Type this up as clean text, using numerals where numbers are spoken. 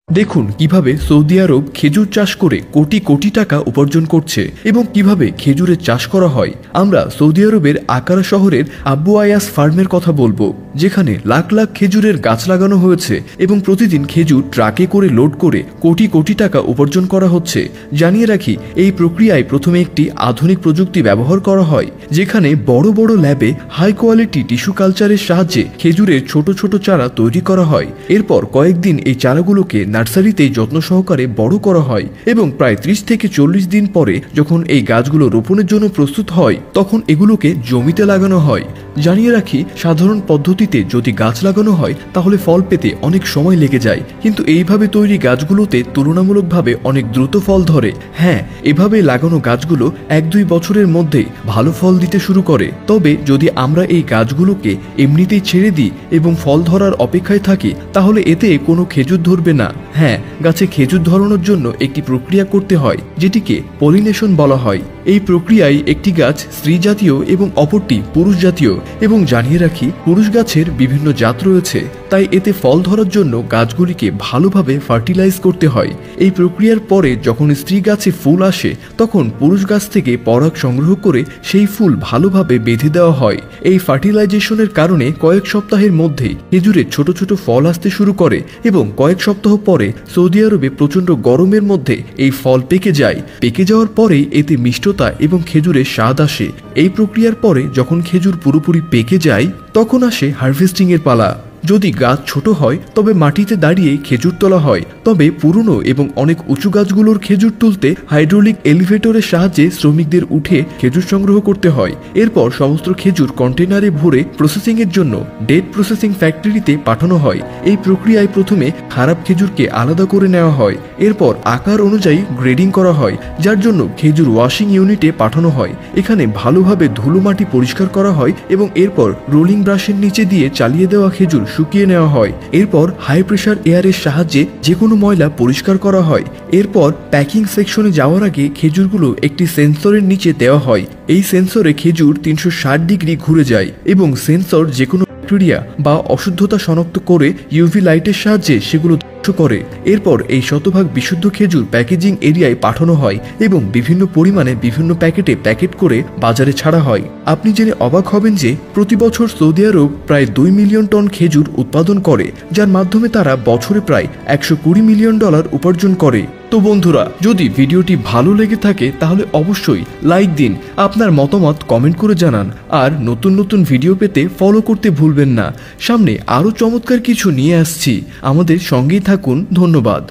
দেখুন কিভাবে সৌদি আরব খেজুর চাষ করে কোটি কোটি টাকা উপার্জন করছে এবং কিভাবে খেজুরের চাষ করা হয়। আমরা সৌদি আরবের আকারা শহরের আব্বু আয়াস ফার্মের কথা বলবো, যেখানে লাখ লাখ খেজুরের গাছ লাগানো হয়েছে এবং প্রতিদিন খেজুর ট্রাকে করে লোড করে কোটি কোটি টাকা উপার্জন করা হচ্ছে। জানিয়ে রাখি, এই প্রক্রিয়ায় প্রথমে একটি আধুনিক প্রযুক্তি ব্যবহার করা হয়, যেখানে বড় বড় ল্যাবে হাই কোয়ালিটি টিস্যু কালচারের সাহায্যে খেজুরের ছোট ছোট চারা তৈরি করা হয়। এরপর কয়েকদিন এই চারাগুলোকে নার্সারিতে যত্ন সহকারে বড় করা হয় এবং প্রায় 30 থেকে 40 দিন পরে যখন এই গাছগুলো রোপণের জন্য প্রস্তুত হয়, তখন এগুলোকে জমিতে লাগানো হয়। জানিয়ে রাখি, সাধারণ পদ্ধতিতে যদি গাছ লাগানো হয় তাহলে ফল পেতে অনেক সময় লেগে যায়, কিন্তু এইভাবে তৈরি গাছগুলোতে তুলনামূলকভাবে অনেক দ্রুত ফল ধরে। হ্যাঁ, এভাবে লাগানো গাছগুলো 1-2 বছরের মধ্যেই ভালো ফল দিতে শুরু করে। তবে যদি আমরা এই গাছগুলোকে এমনিতেই ছেড়ে দিই এবং ফল ধরার অপেক্ষায় থাকি, তাহলে এতে কোনো খেজুর ধরবে না। হ্যাঁ, গাছে খেজুর ধরানোর জন্য একটি প্রক্রিয়া করতে হয়, যেটিকে পলিনেশন বলা হয়। এই প্রক্রিয়ায় একটি গাছ স্ত্রী জাতীয় এবং অপরটি পুরুষ জাতীয়। এবং জানিয়ে রাখি, পুরুষ গাছের বিভিন্ন জাত রয়েছে, তাই এতে ফল ধরার জন্য গাছগুলিকে ভালোভাবে ফার্টিলাইজ করতে হয়। এই প্রক্রিয়ার পরে যখন স্ত্রী গাছে ফুল আসে, তখন পুরুষ গাছ থেকে পরাগ সংগ্রহ করে সেই ফুল ভালোভাবে বেঁধে দেওয়া হয়। এই ফার্টিলাইজেশনের কারণে কয়েক সপ্তাহের মধ্যেই খেজুরে ছোট ছোট ফল আসতে শুরু করে এবং কয়েক সপ্তাহ পরে সৌদি আরবে প্রচন্ড গরমের মধ্যে এই ফল পেকে যায়। পেকে যাওয়ার পরেই এতে মিষ্টতা এবং খেজুরের স্বাদ আসে। এই প্রক্রিয়ার পরে যখন খেজুর পুরোপুরি পেকে যায়, তখন আসে হারভেস্টিং এর পালা। যদি গাছ ছোট হয় তবে মাটিতে দাঁড়িয়ে খেজুর তোলা হয়, তবে পুরনো এবং অনেক উঁচু গাছগুলোর খেজুর তুলতে হাইড্রোলিক এলিভেটরের সাহায্যে শ্রমিকদের উঠে খেজুর সংগ্রহ করতে হয়। এরপর সমস্ত খেজুর কন্টেনারে ভরে প্রসেসিং এর জন্য ডেট প্রসেসিং ফ্যাক্টরিতে পাঠানো হয়। এই প্রক্রিয়ায় প্রথমে খারাপ খেজুরকে আলাদা করে নেওয়া হয়, এরপর আকার অনুযায়ী গ্রেডিং করা হয়, যার জন্য খেজুর ওয়াশিং ইউনিটে পাঠানো হয়। এখানে ভালোভাবে ধুলো মাটি পরিষ্কার করা হয় এবং এরপর রোলিং ব্রাশের নিচে দিয়ে চালিয়ে দেওয়া খেজুর শুকিয়ে নেওয়া হয়। এরপর হাই প্রেসার এয়ারের সাহায্যে যে কোনো ময়লা পরিষ্কার করা হয়। এরপর প্যাকিং সেকশনে যাওয়ার আগে খেজুরগুলো একটি সেন্সরের নিচে দেওয়া হয়। এই সেন্সরে খেজুর 360 ডিগ্রি ঘুরে যায় এবং সেন্সর যে কোনো ব্যাকটেরিয়া বা অশুদ্ধতা শনাক্ত করে ইউভি লাইটের সাহায্যে সেগুলো করে। এরপর এই শতভাগ বিশুদ্ধ খেজুর প্যাকেজিং এরিয়ায় পাঠানো হয় এবং বিভিন্ন পরিমাণে বিভিন্ন প্যাকেটে প্যাকেট করে বাজারে ছাড়া হয়। আপনি জেনে অবাক হবেন যে প্রতি বছর সৌদি আরব প্রায় 2 মিলিয়ন টন খেজুর উৎপাদন করে, যার মাধ্যমে তারা বছরে প্রায় $120 মিলিয়ন উপার্জন করে। তো বন্ধুরা, যদি ভিডিওটি ভালো লেগে থাকে তাহলে অবশ্যই লাইক দিন, আপনার মতামত কমেন্ট করে জানান, আর নতুন নতুন ভিডিও পেতে ফলো করতে ভুলবেন না। সামনে আরও চমৎকার কিছু নিয়ে আসছি, আমাদের সঙ্গেই থাকুন। ধন্যবাদ।